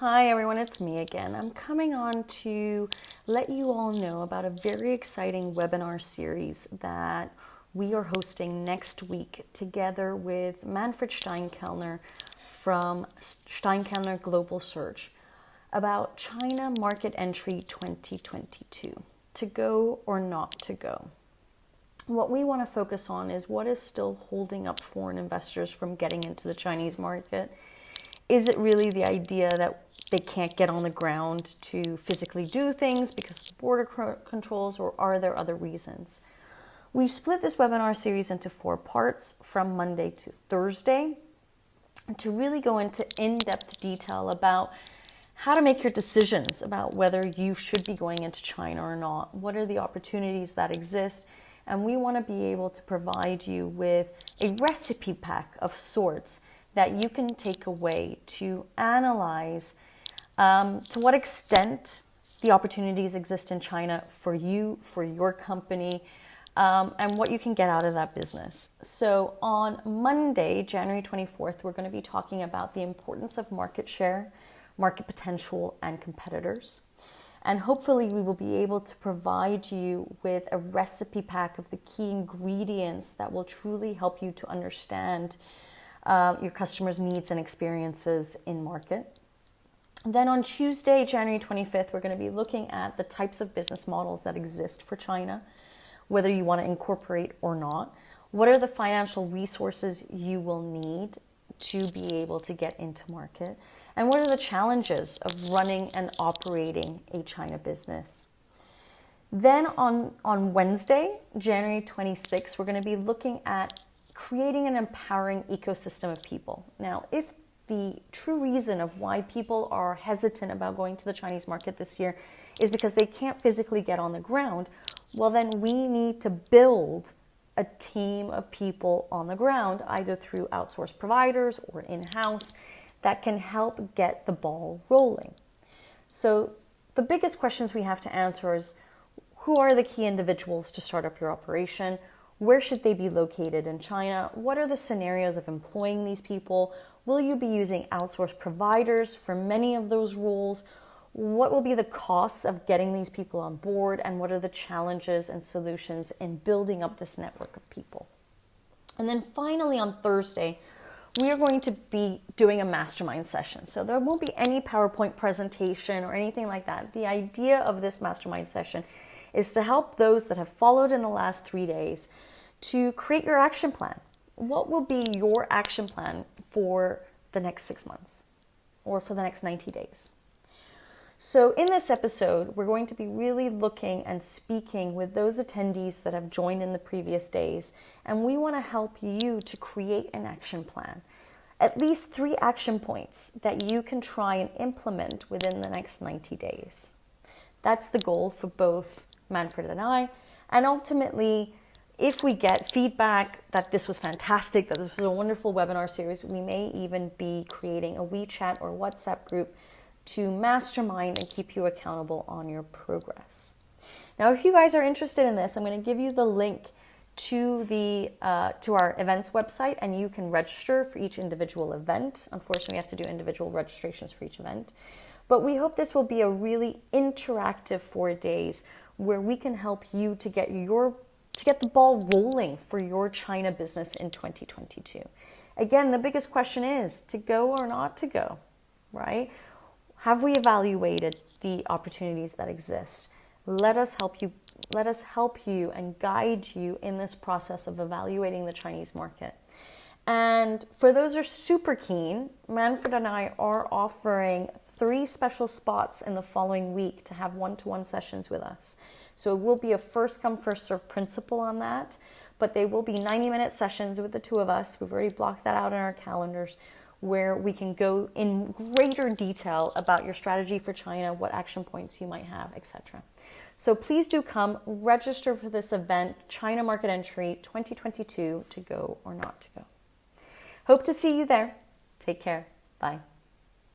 Hi everyone, it's me again. I'm coming on to let you all know about a very exciting webinar series that we are hosting next week together with Manfred Steinkellner from Steinkellner Global Search about China Market Entry 2022, to go or not to go. What we want to focus on is what is still holding up foreign investors from getting into the Chinese market. Is it really the idea that they can't get on the ground to physically do things because of border controls, or are there other reasons? We've split this webinar series into 4 parts from Monday to Thursday to really go into in-depth detail about how to make your decisions about whether you should be going into China or not. What are the opportunities that exist? And we want to be able to provide you with a recipe pack of sorts that you can take away to analyze to what extent the opportunities exist in China for you, for your company, and what you can get out of that business. So on Monday, January 24th, we're going to be talking about the importance of market share, market potential, and competitors. And hopefully we will be able to provide you with a recipe pack of the key ingredients that will truly help you to understand your customers' needs and experiences in market. Then on Tuesday, January 25th, we're going to be looking at the types of business models that exist for China, whether you want to incorporate or not. What are the financial resources you will need to be able to get into market? And what are the challenges of running and operating a China business? Then on Wednesday, January 26th, we're going to be looking at creating an empowering ecosystem of people. Now, if the true reason of why people are hesitant about going to the Chinese market this year is because they can't physically get on the ground, well, then we need to build a team of people on the ground, either through outsourced providers or in-house, that can help get the ball rolling. So the biggest questions we have to answer is, who are the key individuals to start up your operation? Where should they be located in China? What are the scenarios of employing these people? Will you be using outsourced providers for many of those roles? What will be the costs of getting these people on board? And what are the challenges and solutions in building up this network of people? And then finally on Thursday, we are going to be doing a mastermind session. So there won't be any PowerPoint presentation or anything like that. The idea of this mastermind session is to help those that have followed in the last 3 days to create your action plan. What will be your action plan for the next 6 months or for the next 90 days? So in this episode, we're going to be really looking and speaking with those attendees that have joined in the previous days, and we want to help you to create an action plan. At least 3 action points that you can try and implement within the next 90 days. That's the goal for both Manfred and I, and ultimately, if we get feedback that this was fantastic, that this was a wonderful webinar series, we may even be creating a WeChat or WhatsApp group to mastermind and keep you accountable on your progress. Now, if you guys are interested in this, I'm going to give you the link to our events website, and you can register for each individual event. Unfortunately, we have to do individual registrations for each event. But we hope this will be a really interactive 4 days where we can help you to get the ball rolling for your China business in 2022. Again, the biggest question is to go or not to go, right? Have we evaluated the opportunities that exist? Let us help you and guide you in this process of evaluating the Chinese market. And for those who are super keen, Manfred and I are offering 3 special spots in the following week to have one-to-one sessions with us. So it will be a first come, first serve principle on that, but they will be 90-minute sessions with the 2 of us. We've already blocked that out in our calendars, where we can go in greater detail about your strategy for China, what action points you might have, etc. So please do come, register for this event, China Market Entry 2022, to go or not to go. Hope to see you there. Take care. Bye.